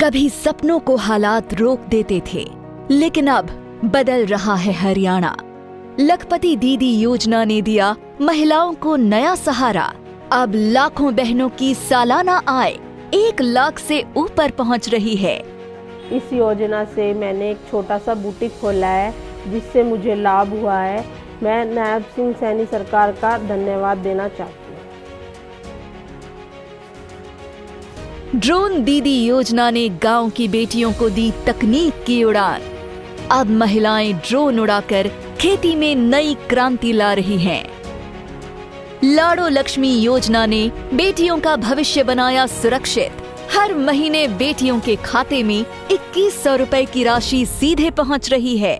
कभी सपनों को हालात रोक देते थे, लेकिन अब बदल रहा है हरियाणा। लखपति दीदी योजना ने दिया महिलाओं को नया सहारा। अब लाखों बहनों की सालाना आय 1 लाख से ऊपर पहुंच रही है। इस योजना से मैंने एक छोटा सा बुटीक खोला है, जिससे मुझे लाभ हुआ है। मैं नायब सिंह सैनी सरकार का धन्यवाद देना चाहती हूँ। ड्रोन दीदी योजना ने गांव की बेटियों को दी तकनीक की उड़ान। अब महिलाएं ड्रोन उड़ाकर खेती में नई क्रांति ला रही हैं। लाड़ो लक्ष्मी योजना ने बेटियों का भविष्य बनाया सुरक्षित। हर महीने बेटियों के खाते में 2100 रुपए की राशि सीधे पहुंच रही है।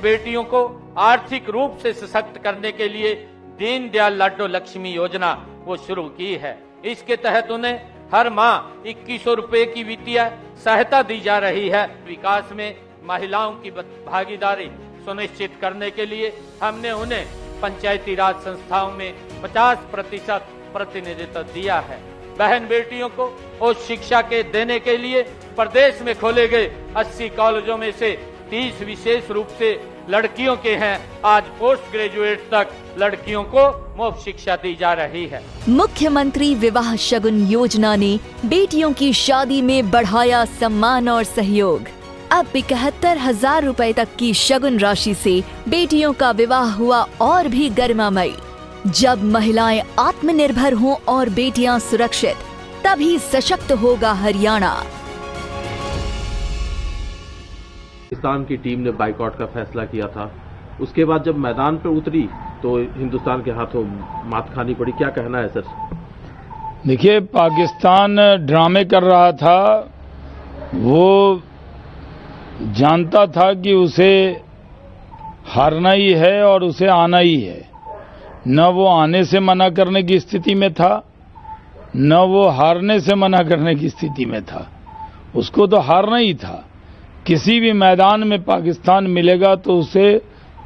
बेटियों को आर्थिक रूप से सशक्त करने के लिए दीनदयाल लाडो लक्ष्मी योजना वो शुरू की है। इसके तहत उन्हें हर माह 2100 रुपए की वित्तीय सहायता दी जा रही है। विकास में महिलाओं की भागीदारी सुनिश्चित करने के लिए हमने उन्हें पंचायती राज संस्थाओं में 50% प्रतिनिधित्व दिया है। बहन बेटियों को उच्च शिक्षा के देने के लिए प्रदेश में खोले गए 80 कॉलेजों में से 30 विशेष रूप से लड़कियों के हैं। आज पोस्ट ग्रेजुएट तक लड़कियों को मुफ्त शिक्षा दी जा रही है। मुख्यमंत्री विवाह शगुन योजना ने बेटियों की शादी में बढ़ाया सम्मान और सहयोग। अब 71,000 रुपए तक की शगुन राशि से बेटियों का विवाह हुआ और भी गरिमामयी। जब महिलाएं आत्मनिर्भर हों और बेटियां सुरक्षित, तभी सशक्त होगा हरियाणा। पाकिस्तान की टीम ने बाइकआउट का फैसला किया था, उसके बाद जब मैदान पर उतरी तो हिंदुस्तान के हाथों मात खानी पड़ी। क्या कहना है सर? देखिए, पाकिस्तान ड्रामे कर रहा था। वो जानता था कि उसे हारना ही है और उसे आना ही है। न वो आने से मना करने की स्थिति में था, न वो हारने से मना करने की स्थिति में था। उसको तो हारना ही था। किसी भी मैदान में पाकिस्तान मिलेगा तो उसे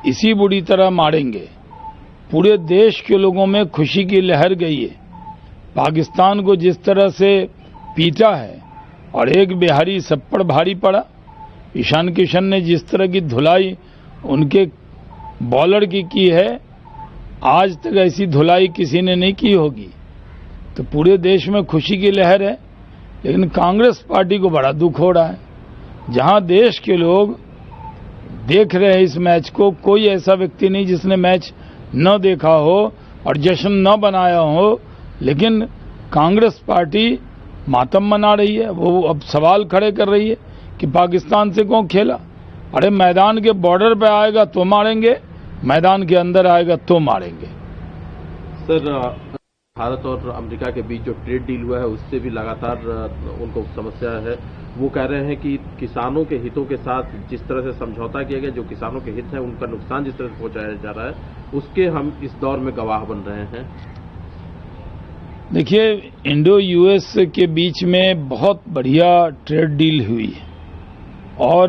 इसी बुरी तरह मारेंगे। पूरे देश के लोगों में खुशी की लहर गई है। पाकिस्तान को जिस तरह से पीटा है और एक बिहारी सब पर भारी पड़ा। ईशान किशन ने जिस तरह की धुलाई उनके बॉलर की है, आज तक ऐसी धुलाई किसी ने नहीं की होगी। तो पूरे देश में खुशी की लहर है। लेकिन कांग्रेस पार्टी को बड़ा दुख हो रहा है। जहां देश के लोग देख रहे हैं इस मैच को, कोई ऐसा व्यक्ति नहीं जिसने मैच न देखा हो और जश्न न बनाया हो, लेकिन कांग्रेस पार्टी मातम मना रही है। वो अब सवाल खड़े कर रही है कि पाकिस्तान से कौन खेला। अरे मैदान के बॉर्डर पे आएगा तो मारेंगे, मैदान के अंदर आएगा तो मारेंगे। सर, भारत और अमेरिका के बीच जो ट्रेड डील हुआ है उससे भी लगातार उनको समस्या है। वो कह रहे हैं कि किसानों के हितों के साथ जिस तरह से समझौता किया गया, जो किसानों के हित है उनका नुकसान जिस तरह से पहुंचाया जा रहा है, उसके हम इस दौर में गवाह बन रहे हैं। देखिए, इंडो यूएस के बीच में बहुत बढ़िया ट्रेड डील हुई है और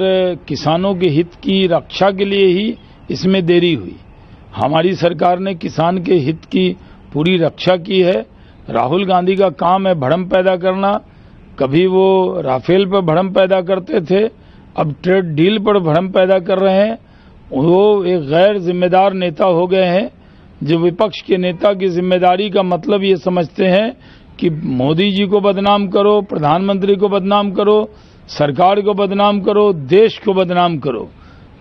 किसानों के हित की रक्षा के लिए ही इसमें देरी हुई। हमारी सरकार ने किसान के हित की पूरी रक्षा की है। राहुल गांधी का काम है भ्रम पैदा करना। कभी वो राफेल पर भ्रम पैदा करते थे, अब ट्रेड डील पर भ्रम पैदा कर रहे हैं। वो एक गैर जिम्मेदार नेता हो गए हैं, जो विपक्ष के नेता की जिम्मेदारी का मतलब ये समझते हैं कि मोदी जी को बदनाम करो, प्रधानमंत्री को बदनाम करो, सरकार को बदनाम करो, देश को बदनाम करो।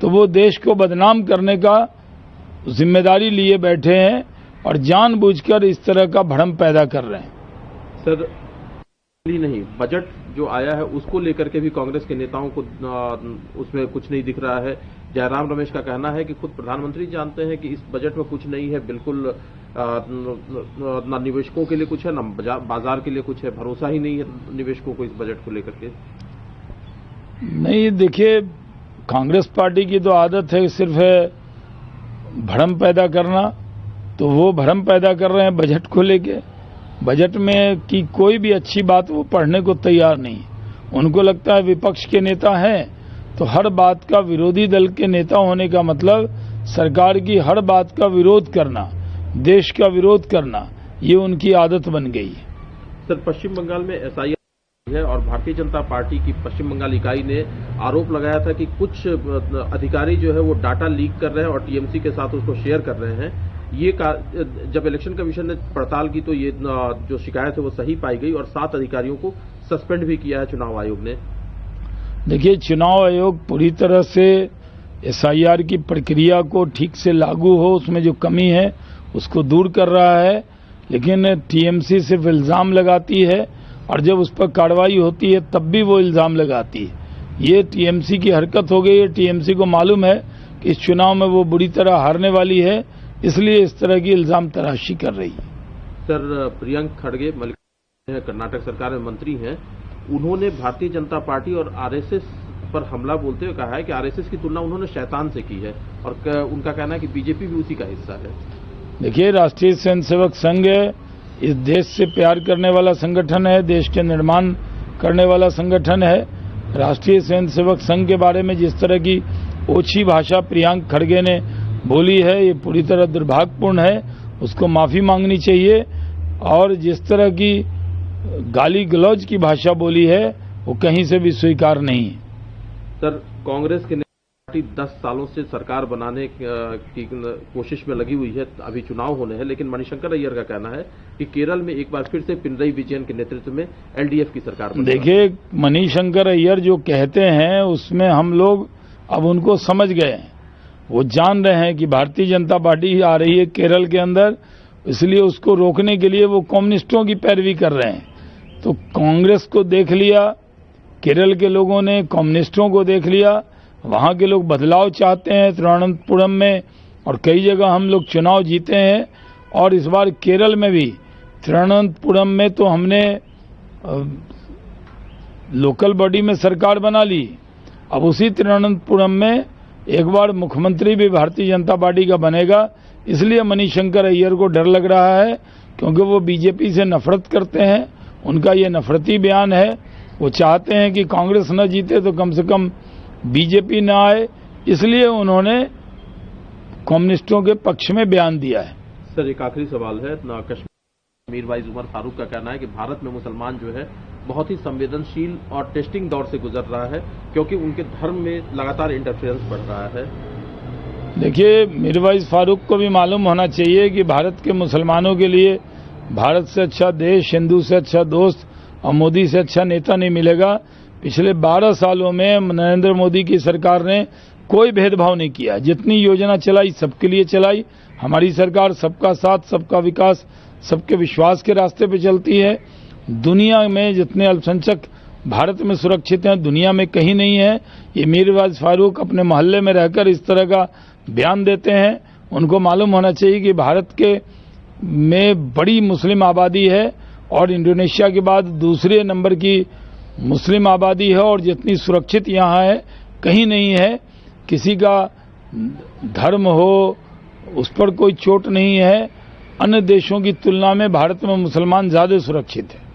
तो वो देश को बदनाम करने का जिम्मेदारी लिए बैठे हैं और जानबूझकर इस तरह का भ्रम पैदा कर रहे हैं। सर, नहीं, बजट जो आया है उसको लेकर के भी कांग्रेस के नेताओं को उसमें कुछ नहीं दिख रहा है। जयराम रमेश का कहना है कि खुद प्रधानमंत्री जानते हैं कि इस बजट में कुछ नहीं है, बिल्कुल न निवेशकों के लिए कुछ है, न बाजार के लिए कुछ है। भरोसा ही नहीं है निवेशकों को इस बजट को लेकर के। नहीं, देखिए, कांग्रेस पार्टी की तो आदत है सिर्फ भ्रम पैदा करना। तो वो भ्रम पैदा कर रहे हैं बजट को लेके। बजट में की कोई भी अच्छी बात वो पढ़ने को तैयार नहीं। उनको लगता है विपक्ष के नेता हैं तो हर बात का विरोधी दल के नेता होने का मतलब सरकार की हर बात का विरोध करना, देश का विरोध करना, ये उनकी आदत बन गई है। सर, पश्चिम बंगाल में एसआईआर है और भारतीय जनता पार्टी की पश्चिम बंगाल इकाई ने आरोप लगाया था कि कुछ अधिकारी जो है वो डाटा लीक कर रहे हैं और टीएमसी के साथ उसको शेयर कर रहे हैं। ये जब इलेक्शन कमीशन ने पड़ताल की तो ये जो शिकायत है वो सही पाई गई और 7 अधिकारियों को सस्पेंड भी किया है चुनाव आयोग ने। देखिए, चुनाव आयोग पूरी तरह से एसआईआर की प्रक्रिया को ठीक से लागू हो, उसमें जो कमी है उसको दूर कर रहा है, लेकिन टीएमसी सिर्फ इल्जाम लगाती है और जब उस पर कार्रवाई होती है तब भी वो इल्जाम लगाती है। ये टीएमसी की हरकत हो गई है। टीएमसी को मालूम है कि इस चुनाव में वो बुरी तरह हारने वाली है, इसलिए इस तरह की इल्जाम तराशी कर रही है। सर, प्रियंक खड़गे कर्नाटक सरकार में मंत्री हैं, उन्होंने भारतीय जनता पार्टी और आरएसएस पर हमला बोलते हुए कहा है कि आरएसएस की तुलना उन्होंने शैतान से की है और उनका कहना है कि बीजेपी भी उसी का हिस्सा है। देखिए, राष्ट्रीय स्वयंसेवक संघ इस देश से प्यार करने वाला संगठन है, देश के निर्माण करने वाला संगठन है। राष्ट्रीय स्वयंसेवक संघ के बारे में जिस तरह की ओछी भाषा प्रियंक खड़गे ने बोली है, ये पूरी तरह दुर्भाग्यपूर्ण है, उसको माफी मांगनी चाहिए। और जिस तरह की गाली गलौज की भाषा बोली है वो कहीं से भी स्वीकार नहीं है। सर, कांग्रेस की पार्टी 10 सालों से सरकार बनाने की कोशिश में लगी हुई है, अभी चुनाव होने हैं, लेकिन मणिशंकर अय्यर का कहना है कि केरल में एक बार फिर से पिनरई विजयन के नेतृत्व में एलडीएफ की सरकार बनेगी। देखिए, मणिशंकर अय्यर जो कहते हैं उसमें हम लोग अब उनको समझ गए हैं। वो जान रहे हैं कि भारतीय जनता पार्टी आ रही है केरल के अंदर, इसलिए उसको रोकने के लिए वो कम्युनिस्टों की पैरवी कर रहे हैं। तो कांग्रेस को देख लिया केरल के लोगों ने, कम्युनिस्टों को देख लिया, वहां के लोग बदलाव चाहते हैं तिरुवनंतपुरम में, और कई जगह हम लोग चुनाव जीते हैं। और इस बार केरल में भी तिरुवनंतपुरम में तो हमने लोकल बॉडी में सरकार बना ली। अब उसी तिरुवनंतपुरम में एक बार मुख्यमंत्री भी भारतीय जनता पार्टी का बनेगा। इसलिए मणिशंकर अय्यर को डर लग रहा है, क्योंकि वो बीजेपी से नफरत करते हैं। उनका ये नफरती बयान है। वो चाहते हैं कि कांग्रेस न जीते तो कम से कम बीजेपी न आए, इसलिए उन्होंने कम्युनिस्टों के पक्ष में बयान दिया है। सर, एक आखिरी सवाल है। कश्मीर मीरवाइज उमर फारूक का कहना है कि भारत में मुसलमान जो है बहुत ही संवेदनशील और टेस्टिंग दौर से गुजर रहा है, क्योंकि उनके धर्म में लगातार इंटरफेरेंस बढ़ रहा है। देखिए, मीरवाइज फारूक को भी मालूम होना चाहिए कि भारत के मुसलमानों के लिए भारत से अच्छा देश, हिंदू से अच्छा दोस्त और मोदी से अच्छा नेता नहीं मिलेगा। पिछले 12 सालों में नरेंद्र मोदी की सरकार ने कोई भेदभाव नहीं किया। जितनी योजना चलाई सबके लिए चलाई। हमारी सरकार सबका साथ, सबका विकास, सबके विश्वास के रास्ते पे चलती है। दुनिया में जितने अल्पसंख्यक भारत में सुरक्षित हैं, दुनिया में कहीं नहीं है। ये मीरवाइज फारूक अपने मोहल्ले में रहकर इस तरह का बयान देते हैं। उनको मालूम होना चाहिए कि भारत के में बड़ी मुस्लिम आबादी है और इंडोनेशिया के बाद दूसरे नंबर की मुस्लिम आबादी है, और जितनी सुरक्षित यहाँ है कहीं नहीं है। किसी का धर्म हो उस पर कोई चोट नहीं है। अन्य देशों की तुलना में भारत में मुसलमान ज्यादा सुरक्षित है।